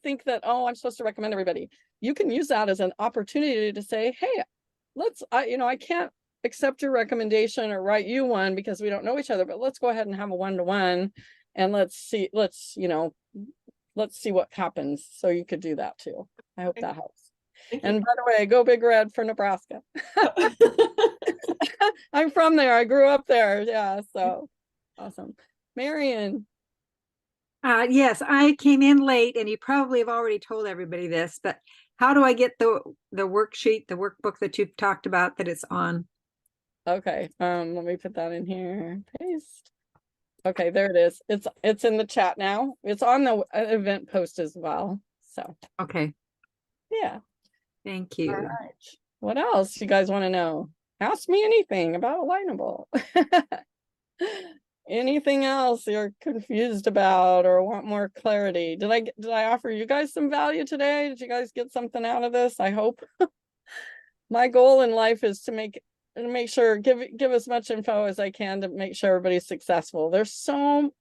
think that, oh, I'm supposed to recommend everybody. You can use that as an opportunity to say, hey, I can't accept your recommendation or write you one because we don't know each other, but let's go ahead and have a one-to-one and let's see what happens. So you could do that too. I hope that helps. And by the way, go Big Red for Nebraska. I'm from there. I grew up there. Yeah. So awesome. Marion. Yes, I came in late and you probably have already told everybody this, but how do I get the worksheet, the workbook that you've talked about that it's on? Okay, let me put that in here. Paste. Okay, there it is. It's in the chat now. It's on the event post as well. So okay. Yeah. Thank you. All right. What else you guys want to know? Ask me anything about Alignable. Anything else you're confused about or want more clarity? Did I offer you guys some value today? Did you guys get something out of this? I hope. My goal in life is to make sure give as much info as I can to make sure everybody's successful. There's so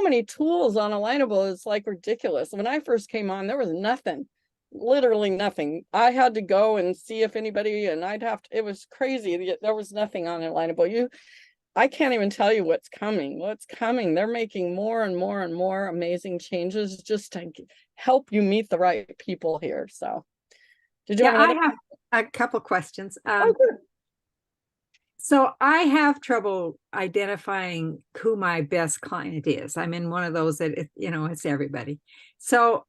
many tools on Alignable. It's like ridiculous. When I first came on, there was nothing, literally nothing. I had to go and see if anybody, and it was crazy. There was nothing on Alignable. I can't even tell you what's coming. They're making more and more and more amazing changes just to help you meet the right people here. So did you have another? I have a couple questions. Oh, good. So I have trouble identifying who my best client is. I'm in one of those that, it's everybody. So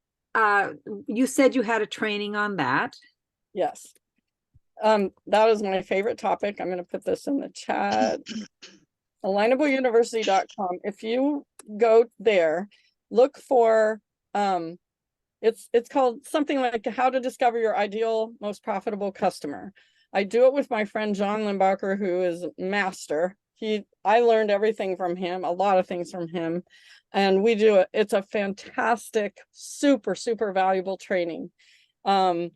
you said you had a training on that. Yes. That is my favorite topic. I'm going to put this in the chat. Alignableuniversity.com. If you go there, look for it's called something like how to discover your ideal, most profitable customer. I do it with my friend John Limbacher, who is master. I learned everything from him, a lot of things from him, and we do it. It's a fantastic, super, super valuable training. I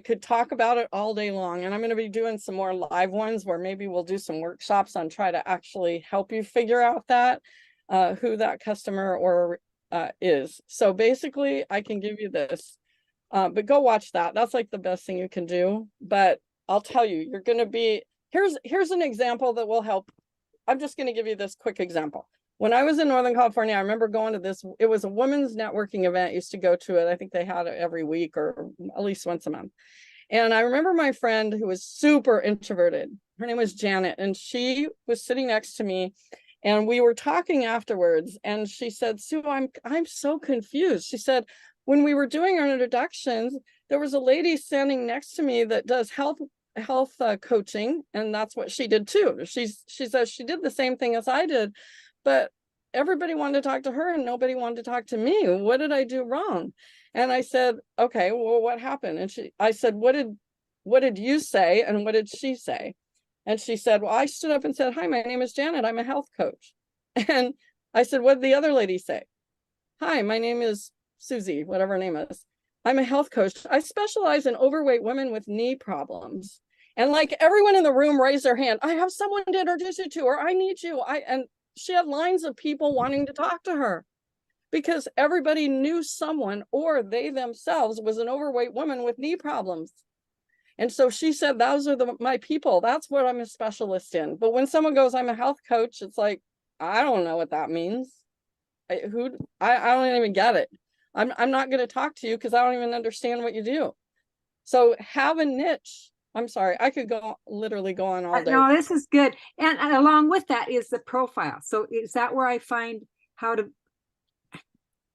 could talk about it all day long, and I'm going to be doing some more live ones where maybe we'll do some workshops on try to actually help you figure out that who that customer or is. So basically, I can give you this, but go watch that. That's like the best thing you can do. But I'll tell you, you're going to be here's an example that will help. I'm just going to give you this quick example. When I was in Northern California, I remember going to this, it was a women's networking event. I used to go to it. I think they had it every week or at least once a month. And I remember my friend who was super introverted. Her name was Janet, and she was sitting next to me, and we were talking afterwards. And she said, Sue, I'm so confused. She said, when we were doing our introductions, there was a lady standing next to me that does health coaching, and that's what she did too. She says she did the same thing as I did, but everybody wanted to talk to her and nobody wanted to talk to me. What did I do wrong? And I said, okay, well, what happened? And I said, what did you say? And what did she say? And she said, well, I stood up and said, hi, my name is Janet. I'm a health coach. And I said, what did the other lady say? Hi, my name is Susie, whatever her name is. I'm a health coach. I specialize in overweight women with knee problems. And like everyone in the room raised their hand. I have someone to introduce you to, or I need you. And she had lines of people wanting to talk to her because everybody knew someone, or they themselves was an overweight woman with knee problems. And so she said, those are my people. That's what I'm a specialist in. But when someone goes, I'm a health coach, it's like, I don't know what that means. I don't even get it. I'm not going to talk to you because I don't even understand what you do. So have a niche. I'm sorry, I could literally go on all day. No, this is good. And along with that is the profile. So is that where I find how to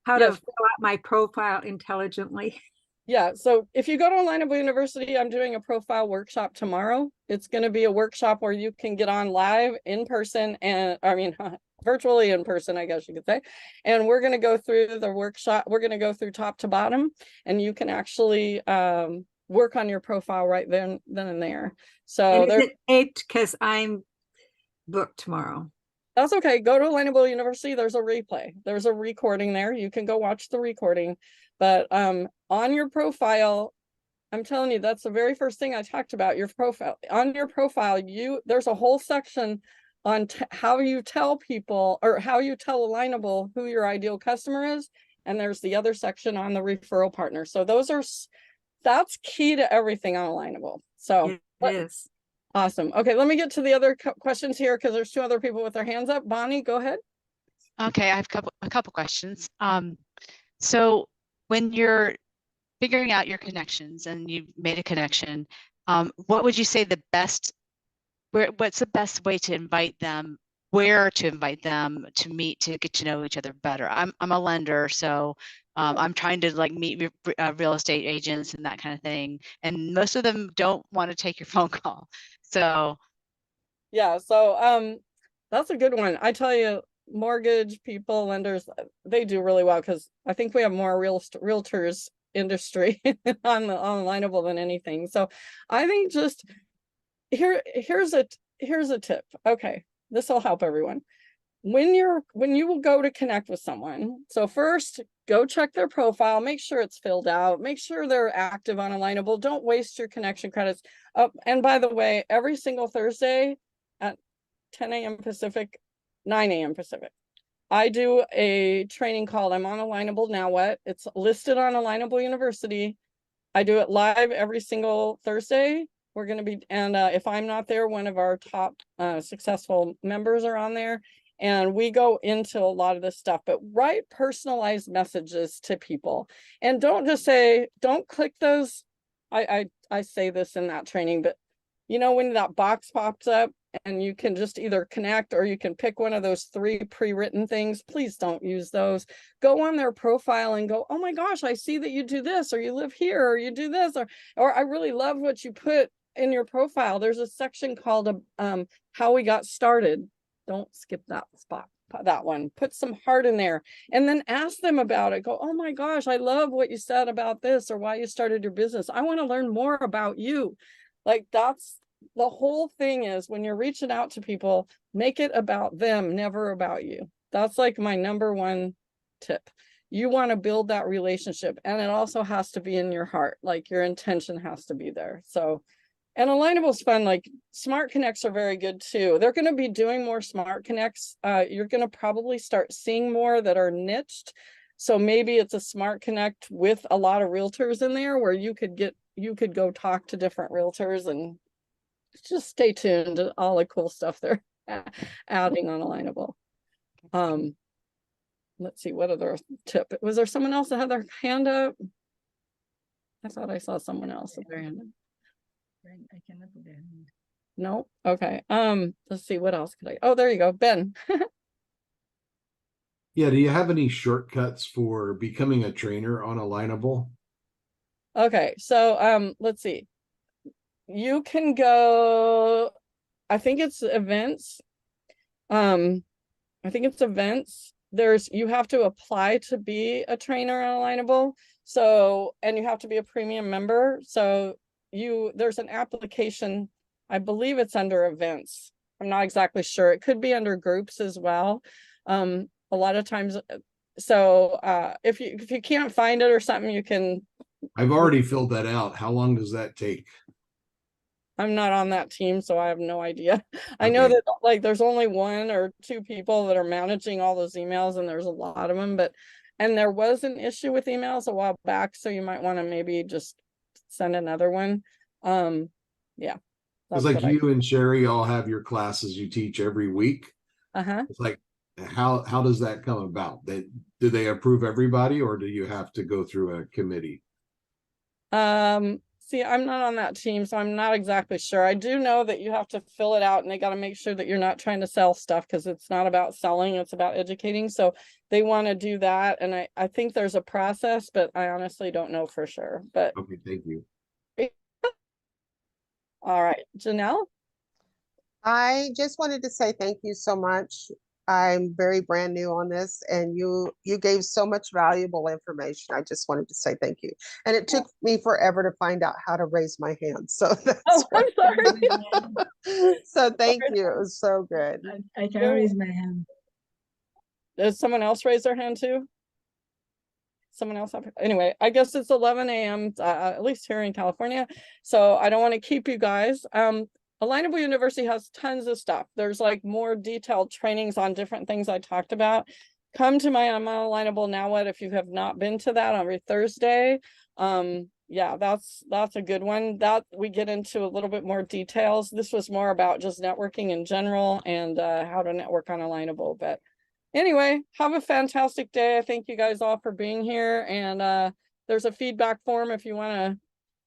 fill out my profile intelligently? Yeah. So if you go to Alignable University, I'm doing a profile workshop tomorrow. It's going to be a workshop where you can get on live in person, and virtually in person, I guess you could say. And we're going to go through the workshop. We're going to go through top to bottom, and you can actually work on your profile right then and there. So and is it taped? Because I'm booked tomorrow. That's okay. Go to Alignable University. There's a replay. There's a recording there. You can go watch the recording. But on your profile, I'm telling you, that's the very first thing I talked about, your profile. On your profile, there's a whole section on how you tell people, or how you tell Alignable who your ideal customer is. And there's the other section on the referral partner. So that's key to everything on Alignable. So it is. Awesome. Okay, let me get to the other questions here because there's two other people with their hands up. Bonnie, go ahead. Okay, I have a couple questions. So when you're figuring out your connections and you've made a connection, what would you say what's the best way to invite them, where to invite them to meet, to get to know each other better? I'm a lender, so I'm trying to like meet real estate agents and that kind of thing. And most of them don't want to take your phone call. So yeah, so that's a good one. I tell you, mortgage people, lenders, they do really well because I think we have more realtors industry on Alignable than anything. So I think just here's a tip. Okay, this will help everyone. When you will go to connect with someone, so first go check their profile, make sure it's filled out, make sure they're active on Alignable. Don't waste your connection credits. And by the way, every single Thursday at 10 a.m. Pacific, 9 a.m. Pacific, I do a training called I'm on Alignable Now What? It's listed on Alignable University. I do it live every single Thursday. We're going to be, and if I'm not there, one of our top successful members are on there. And we go into a lot of this stuff, but write personalized messages to people. And don't just say, don't click those. I say this in that training, but you know, when that box pops up and you can just either connect or you can pick one of those 3 pre-written things, please don't use those. Go on their profile and go, oh my gosh, I see that you do this, or you live here, or you do this, or I really love what you put in your profile. There's a section called how we got started. Don't skip that spot, that one. Put some heart in there and then ask them about it. Go, oh my gosh, I love what you said about this, or why you started your business. I want to learn more about you. Like, that's the whole thing, is when you're reaching out to people, make it about them, never about you. That's like my number one tip. You want to build that relationship, and it also has to be in your heart. Like, your intention has to be there. So, and Alignable's fun. Like, Smart Connects are very good too. They're going to be doing more Smart Connects. You're going to probably start seeing more that are niched. So maybe it's a Smart Connect with a lot of realtors in there, where you could go talk to different realtors, and just stay tuned to all the cool stuff they're adding on Alignable. Let's see, what other tip? Was there someone else that had their hand up? I thought I saw someone else with their hand up. I cannot put that. No. Okay. Let's see, what else could I? Oh, there you go, Ben. Yeah, do you have any shortcuts for becoming a trainer on Alignable? Okay, so let's see. You can go, I think it's events. I think it's events. You have to apply to be a trainer on Alignable. So, and you have to be a premium member. So there's an application, I believe it's under events. I'm not exactly sure. It could be under groups as well. A lot of times. So if you can't find it or something, you can. I've already filled that out. How long does that take? I'm not on that team, so I have no idea. I know Okay. that, like, there's only 1 or 2 people that are managing all those emails, and there's a lot of them, and there was an issue with emails a while back, so you might want to maybe just send another one. Yeah. It's like you and Sherry all have your classes you teach every week. It's like, how does that come about? Do they approve everybody, or do you have to go through a committee? See, I'm not on that team, so I'm not exactly sure. I do know that you have to fill it out, and they got to make sure that you're not trying to sell stuff, because it's not about selling, it's about educating. So they want to do that. And I think there's a process, but I honestly don't know for sure. But Okay, thank you. all right, Janelle. I just wanted to say thank you so much. I'm very brand new on this, and you gave so much valuable information. I just wanted to say thank you. And it took me forever to find out how to raise my hand. So that's I'm sorry. So thank you. It was so good. I can raise my hand. Does someone else raise their hand too? Someone else up? Anyway, I guess it's 11 a.m. At least here in California. So I don't want to keep you guys. Alignable University has tons of stuff. There's like more detailed trainings on different things I talked about. Come to my I'm on Alignable Now What if you have not been to that, every Thursday. Yeah, that's a good one. That we get into a little bit more details. This was more about just networking in general and how to network on Alignable. But anyway, have a fantastic day. I thank you guys all for being here. And there's a feedback form if you want to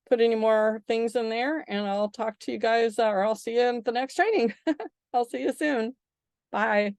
put any more things in there, and I'll talk to you guys, or I'll see you in the next training. I'll see you soon. Bye.